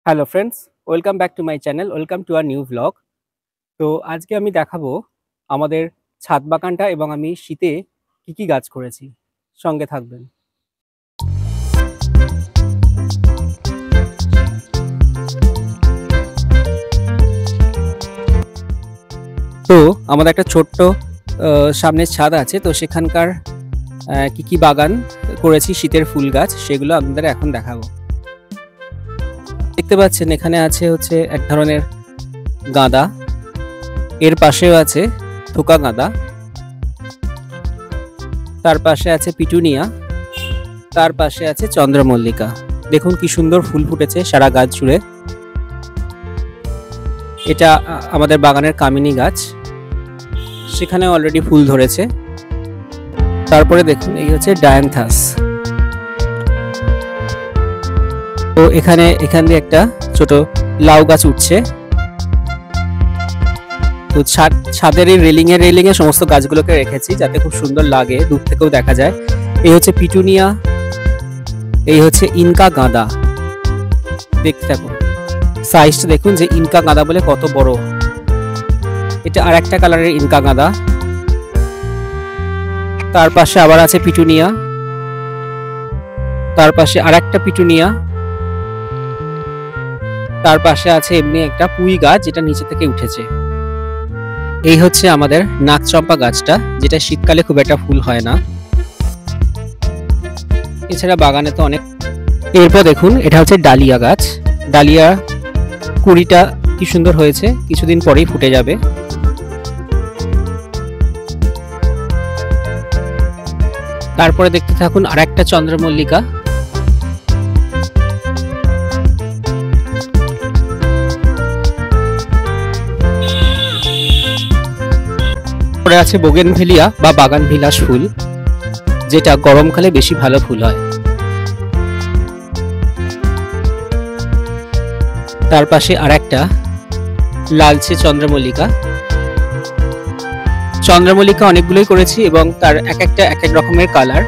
Hello friends, welcome back to my channel, welcome to our new vlog. তো আজকে আমি দেখাবো আমাদের ছাদ বাগানটা এবং আমি শীতে কি কি গাছ করেছি। সঙ্গে থাকবেন। তো আমাদের একটা ছোট্ট সামনে ছাদ আছে, তো সেখানকার কি কি বাগান করেছি শীতের ফুল গাছ সেগুলো আপনাদের এখন দেখাবো। দেখতে পাচ্ছেন এখানে আছে হচ্ছে এক ধরনের গাঁদা, এর পাশেও আছে থোকা গাঁদা, তার পাশে আছে পিটুনিয়া, তার পাশে আছে চন্দ্রমল্লিকা। দেখুন কি সুন্দর ফুল ফুটেছে সারা গাছ জুড়ে। এটা আমাদের বাগানের কামিনী গাছ, সেখানে অলরেডি ফুল ধরেছে। তারপরে দেখুন এই হচ্ছে ডায়ান্থাস। তো এখান দিয়ে একটা ছোট লাউ গাছ উঠছে। তো ছাদের এই রেলিং এ সমস্ত গাছগুলোকে রেখেছি যাতে খুব সুন্দর লাগে, দূর থেকেও দেখা যায়। এই হচ্ছে পিটুনিয়া, এই হচ্ছে ইনকা গাঁদা। দেখতে থাকুন, সাইজটা দেখুন যে ইনকা গাঁদা বলে কত বড়। এটা আর একটা কালারের ইনকা গাঁদা। তার পাশে আবার আছে পিটুনিয়া, তার পাশে আর একটা পিটুনিয়া, তার পাশে আছে এমনি একটা পুঁই গাছ যেটা নিচে থেকে উঠেছে। এই হচ্ছে আমাদের নাকচম্পা গাছটা, যেটা শীতকালে খুব একটা ফুল হয় না। এছাড়া বাগানে তো অনেক। এরপর দেখুন এটা হচ্ছে ডালিয়া গাছ। ডালিয়া কুড়িটা কি সুন্দর হয়েছে, কিছুদিন পরেই ফুটে যাবে। তারপরে দেখতে থাকুন আর একটা চন্দ্রমল্লিকা। আছে বোগেনভেলিয়া বা বাগান বিলাস ফুল, যেটা গরমকালে বেশি ভালো ফুল হয়। তার পাশে আর একটা লালচে চন্দ্রমল্লিকা। চন্দ্রমল্লিকা অনেকগুলোই করেছি এবং তার এক এক রকমের কালার।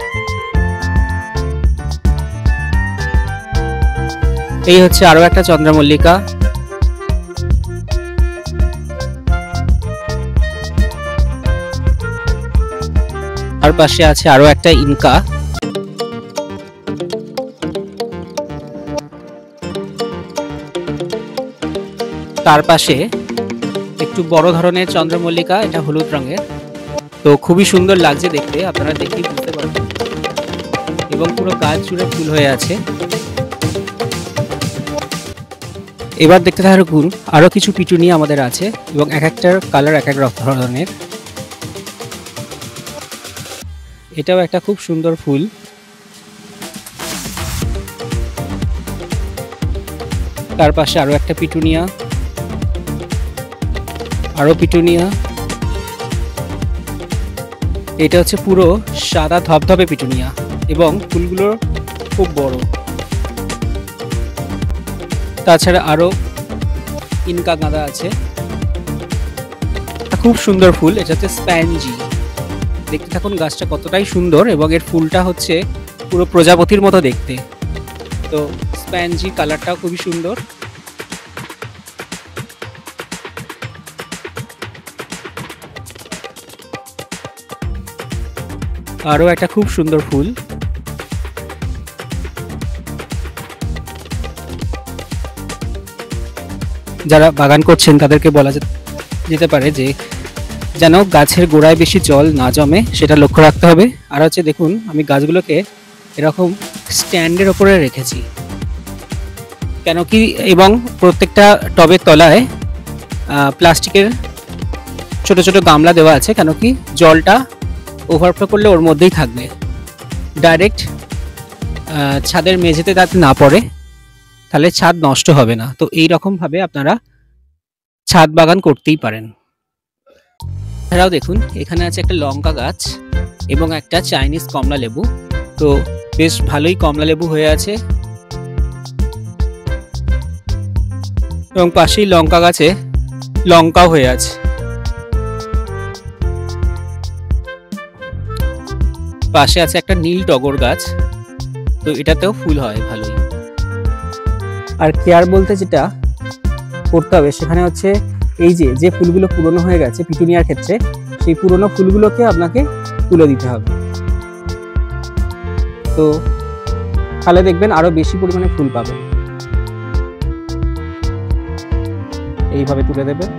এই হচ্ছে আরো একটা চন্দ্রমল্লিকা। তার পাশে আছে আরো একটা ইনকা। তার পাশে একটু বড় ধরনের চন্দ্রমল্লিকা, এটা হলুদ রঙের। তো খুবই সুন্দর লাগছে দেখতে, আপনারা দেখেই বুঝতে পারবেন। এবং পুরো গাছ জুড়ে ফুল হয়ে আছে। এবার দেখতে থাকুন আরো কিছু পিটুনিয়া আমাদের আছে এবং এক একটার কালার এক এক ধরনের। এটাও একটা খুব সুন্দর ফুল। তার পাশে আরো একটা পিটুনিয়া, আরো পিটুনিয়া। এটা হচ্ছে পুরো সাদা ধবধবে পিটুনিয়া এবং ফুলগুলো খুব বড়। তাছাড়া আরো ইনকা গাঁদা আছে, খুব সুন্দর ফুল। এটা হচ্ছে স্প্যানজি। দেখতে থাকুন গাছটা কতটাই সুন্দর এবং এর ফুলটা হচ্ছে পুরো প্রজাপতির মতো দেখতে। তো স্প্যানজি কালারটাও খুবই সুন্দর। আরো একটা খুব সুন্দর ফুল। যারা বাগান করছেন তাদেরকে বলা যেতে পারে যে যেন গাছের গোড়ায় বেশি জল না জমে, সেটা লক্ষ্য রাখতে হবে। আর হচ্ছে দেখুন আমি গাছগুলোকে এরকম স্ট্যান্ডের ওপরে রেখেছি কেন কি, এবং প্রত্যেকটা টবের তলায় প্লাস্টিকের ছোট ছোট গামলা দেওয়া আছে কেন কি জলটা ওভারফ্লো করলে ওর মধ্যেই থাকবে, ডাইরেক্ট ছাদের মেঝেতে যাতে না পড়ে, তাহলে ছাদ নষ্ট হবে না। তো এই রকম ভাবে আপনারা ছাদ বাগান করতেই পারেন। এছাড়াও দেখুন এখানে আছে একটা লঙ্কা গাছ এবং একটা চাইনিজ কমলা লেবু। তো বেশ ভালোই কমলা লেবু হয়ে আছে এবং পাশেই লঙ্কা গাছে লঙ্কাও হয়ে আছে। পাশে আছে একটা নীল টগর গাছ, তো এটাতেও ফুল হয় ভালোই। আর কেয়ার বলতে যেটা করতে হবে সেখানে হচ্ছে এই যে ফুলগুলো পুরনো হয়ে গেছে পিটুনিয়ার ক্ষেত্রে, সেই পুরনো ফুলগুলোকে আপনাকে তুলে দিতে হবে। তো তাহলে দেখবেন আরো বেশি পরিমাণে ফুল পাবেন। এইভাবে তুলে দেবেন।